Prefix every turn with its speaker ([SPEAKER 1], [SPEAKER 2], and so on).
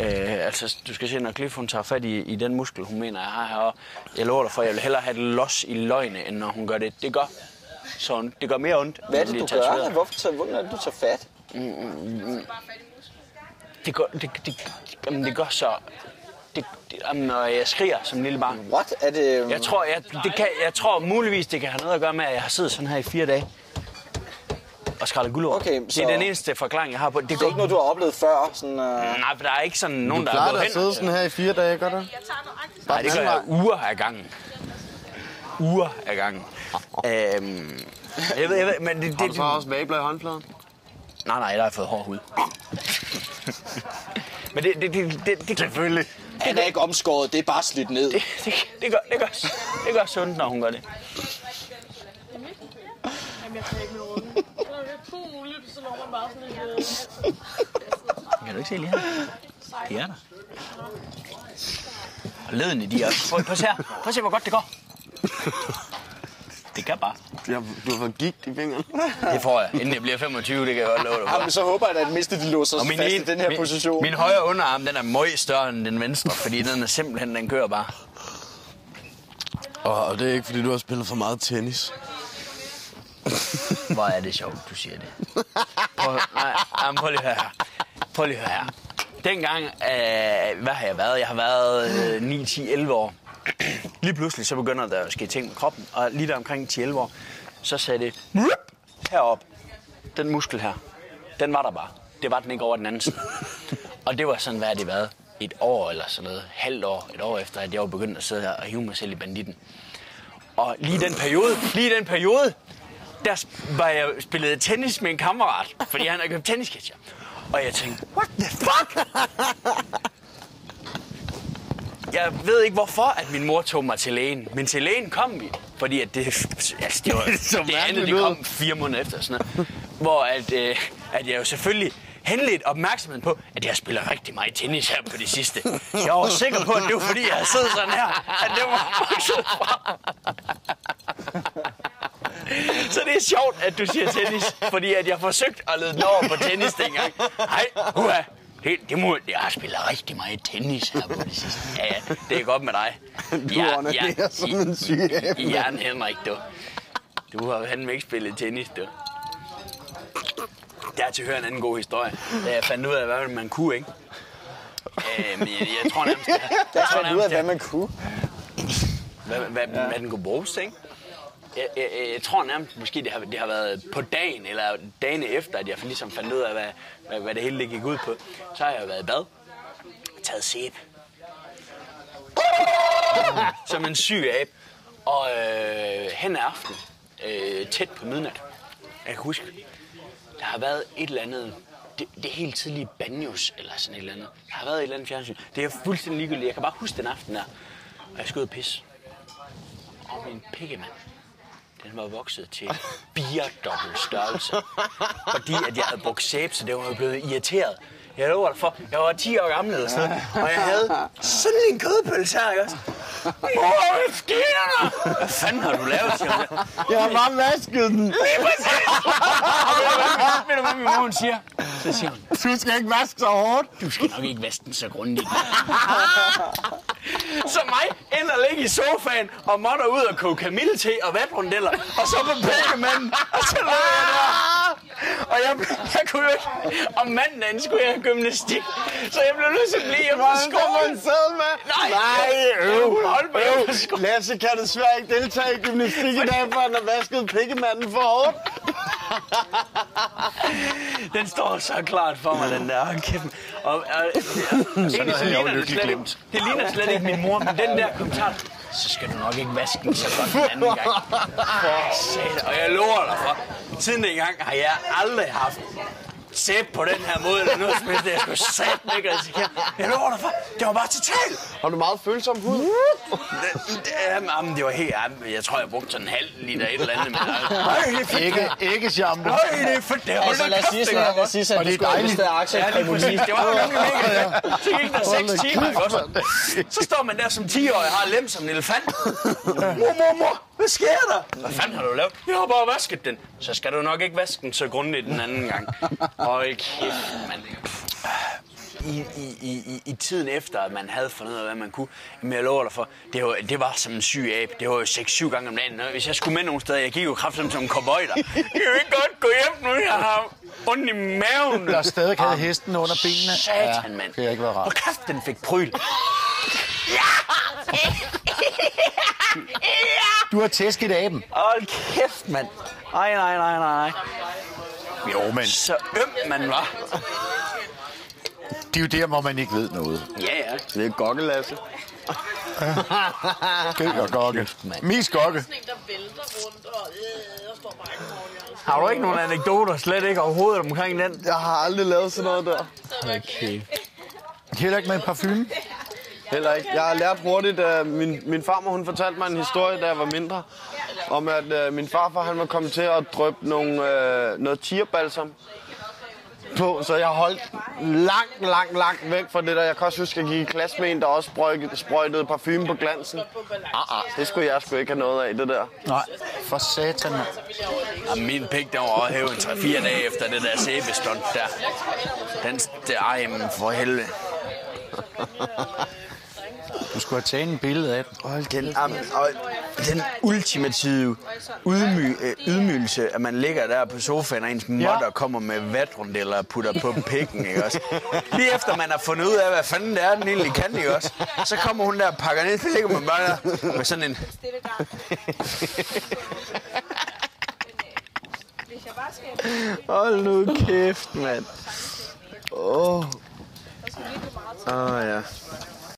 [SPEAKER 1] Altså, du skal se, når Cliff, hun tager fat i den muskel, hun mener, jeg har heroppe. Jeg lover dig for, jeg vil hellere have det los i løgne, end når hun gør det. Det gør så ondt. Det gør mere ondt.
[SPEAKER 2] Hvad er det, du gør? Hvordan er det, du tager fat?
[SPEAKER 1] Det gør så... når jeg skriger som en lille barn.
[SPEAKER 2] What? Er det...
[SPEAKER 1] Jeg tror muligvis, det kan have noget at gøre med, at jeg har siddet sådan her i 4 dage. Og skrællet guldord.
[SPEAKER 2] Okay,
[SPEAKER 1] så... Det er den eneste forklaring, jeg har på.
[SPEAKER 2] Det er ikke noget, du har oplevet før? Sådan,
[SPEAKER 1] Nej, for der er ikke sådan nogen, der er gået hen.
[SPEAKER 3] Du plejer at sidde sådan her i 4 dage, gør du?
[SPEAKER 1] Nej, det gør jeg uger af gangen. Uger af gangen. Jeg ved, men det...
[SPEAKER 3] Har du så også vabler i håndfladen?
[SPEAKER 1] Nej, der har jeg fået hård hud. Men det
[SPEAKER 3] selvfølgelig.
[SPEAKER 2] Han er ikke omskåret, det er bare slidt ned.
[SPEAKER 1] Det gør sundt, når hun gør det.
[SPEAKER 4] Jamen, jeg tager ikke med runde. Det er puh, så når man bare sådan lidt...
[SPEAKER 1] Kan du ikke se lige her? Det er der. Og ledene, de er... Prøv at se, hvor godt det går. Det kan bare.
[SPEAKER 3] Du har fået gigt i fingrene.
[SPEAKER 1] Det får jeg, inden jeg bliver 25, det kan jeg godt love dig for.
[SPEAKER 2] Ja, men så håber jeg, at det mindste, de låser sig fast i den her position.
[SPEAKER 1] Min højre underarm, den er møg større end den venstre, fordi den er simpelthen, den kører bare.
[SPEAKER 3] Og det er ikke, fordi du har spillet for meget tennis.
[SPEAKER 1] Hvor er det sjovt, du siger det. Prøv lige at høre her. Dengang, hvad har jeg været? Jeg har været 9, 10, 11 år. Lige pludselig så begynder der at ske ting med kroppen, og lige der omkring 10-11 år, så sagde det herop. Den muskel her, den var der bare. Det var den ikke over den anden side. Og det var sådan, hvad det været? Et år eller sådan noget, halvt år, et år efter, at jeg var begyndt at sidde her og hive mig selv i banditten. Og lige i den periode, der var jeg spillet tennis med en kammerat, fordi han havde købt tennisketcher. Og jeg tænkte, what the fuck? Jeg ved ikke hvorfor, at min mor tog mig til lægen. Men til lægen kom vi, fordi at det andet, det kom 4 måneder efter sådan noget. Hvor at jeg jo selvfølgelig henledt opmærksomheden på, at jeg spiller rigtig meget tennis her på det sidste. Jeg var sikker på, at det var fordi, jeg havde siddet sådan her, at det var vokset fra. Så det er sjovt, at du siger tennis, fordi at jeg forsøgte at lede den over på tennis dengang. Nej, jeg har spillet rigtig meget tennis her på det sidste. Ja, det er godt med dig.
[SPEAKER 3] Du er som en syg æble.
[SPEAKER 1] Jan Henrik, du. Du har fandme ikke spillet tennis, du. Der til at høre en anden god historie. Da jeg fandt ud af, hvad man kunne, ikke? Men jeg tror nærmest...
[SPEAKER 2] Jeg fandt ud af, hvad man kunne.
[SPEAKER 1] Hvad den kunne bruges til, ikke? Jeg tror nærmest, måske det har været på dagen, eller dagene efter, at jeg ligesom fandt ud af, hvad det hele gik ud på. Så har jeg været i bad, taget sæbe, som en syg abe, og hen ad aften, tæt på midnat, jeg kan huske, der har været et eller andet, det helt tidlige Banjos, eller sådan et eller andet. Der har været et eller andet fjernsyn. Det er fuldstændig ligegyldigt. Jeg kan bare huske den aften der, og jeg skulle ud og pisse. Og min pikkemand, den var vokset til 4-dobbelt størrelse. Fordi at jeg havde brugt sæbe, så det var blevet irriteret. Jeg lover dig for, jeg var 10 år gammel eller sådan noget, og jeg havde sådan en kødpølse her, ikke også? Mor, hvad sker der? Hvad fanden har du lavet, siger hun?
[SPEAKER 3] Jeg har bare vasket den.
[SPEAKER 1] Lige præcis! Ved du, hvad min mor siger? Så siger hun,
[SPEAKER 3] Du skal ikke vaske så hårdt.
[SPEAKER 1] du skal nok ikke vaske den så grundigt. Så mig ender ligge i sofaen og måtte ud og koge kamillete og vatrundeller, og så på Pokémon, og så lå jeg der. Og jeg kunne jo ikke, om mandagen skulle jeg have gymnastik, så jeg blev nødt til at blive hjemme på skolen.
[SPEAKER 3] Nej, Lasse kan desværre ikke deltage i gymnastik i dag, for han har vasket pikkemanden for hårdt.
[SPEAKER 1] Den står så klart for mig, den der. Kæft. Og egentlig så ligner det slet ikke min mor, men den der kommentar, så skal du nok ikke vaske den så godt den anden gang. For satan. Og jeg lover dig for, siden dengang har jeg aldrig haft sæbe på den her måde, eller noget som helst, jeg skulle satme ikke risikere. Jeg lover dig for, det var bare totalt.
[SPEAKER 3] Har du meget følsom hud?
[SPEAKER 1] Jamen, det var helt... Jeg tror, jeg brugte sådan en halv liter et eller andet.
[SPEAKER 3] Ikke shampoo.
[SPEAKER 1] Nej, det er fedt. Det er
[SPEAKER 2] Altså, lad os sige, at du skulle have mistet aktier.
[SPEAKER 1] Det var jo mega fedt. Så gik der 6 timer, ikke også? Så står man der som 10-årig og har lem som en elefant. Mor, hvad sker der? Hvad fanden har du lavet? Jeg har bare vasket den. Så skal du nok ikke vaske den så grundigt den anden gang. Hold kæft, mand. i tiden efter, at man havde fundet ud af, hvad man kunne, men jeg lover dig for, det var som en syg abe. Det var jo 6-7 gange om dagen. Hvis jeg skulle med nogen steder, jeg gik jo kraftigt som en cowboy der. Jeg vil ikke godt gå hjem nu, jeg har ondt i maven.
[SPEAKER 5] Der stadig havde hesten under benene.
[SPEAKER 1] Satan, mand.
[SPEAKER 5] Det har ikke været rart.
[SPEAKER 1] Hvor kæft, den fik pryl.
[SPEAKER 5] Du har tæsket aben.
[SPEAKER 1] Hold kæft, mand. Nej.
[SPEAKER 5] Jo, men
[SPEAKER 1] Så man var.
[SPEAKER 5] det er jo der, hvor man ikke ved noget.
[SPEAKER 1] Ja.
[SPEAKER 3] Det er Gokke-Lasse.
[SPEAKER 5] Gøg og gokke. Mest gokke.
[SPEAKER 4] Sådan en, der vælter rundt, og der står bare ikke morgen.
[SPEAKER 1] Har du ikke nogen anekdoter slet ikke overhovedet omkring den?
[SPEAKER 3] Jeg har aldrig lavet sådan noget der.
[SPEAKER 1] Okay.
[SPEAKER 5] Heller ikke med parfume.
[SPEAKER 3] Heller ikke. Jeg har lært hurtigt, at min farmor hun fortalte mig en historie, da jeg var mindre, om at min farfar han var kommet til at dryppe noget tierbalsam på, så jeg holdt langt væk fra det der. Jeg kan også huske, at jeg gik i klasse med en, der også sprøjtede parfume på glansen. Det skulle jeg sgu ikke have noget af, det der.
[SPEAKER 5] Nej, for satan.
[SPEAKER 1] Ja, min pik, den var også hævet 3-4 dage efter det der sæbestunt der. Ej, men for helvede.
[SPEAKER 5] Du skulle have taget en billede af den.
[SPEAKER 1] Hold kæft. Og den ultimative ydmygelse, at man ligger der på sofaen, og ens modder kommer med vatrundeller og putter på pikken, ikke også? Lige efter man har fundet ud af, hvad fanden det er, den egentlig kan, ikke også? Så kommer hun der og pakker ned, så ligger man bare der med sådan en...
[SPEAKER 3] Hold nu kæft, mand. Ja.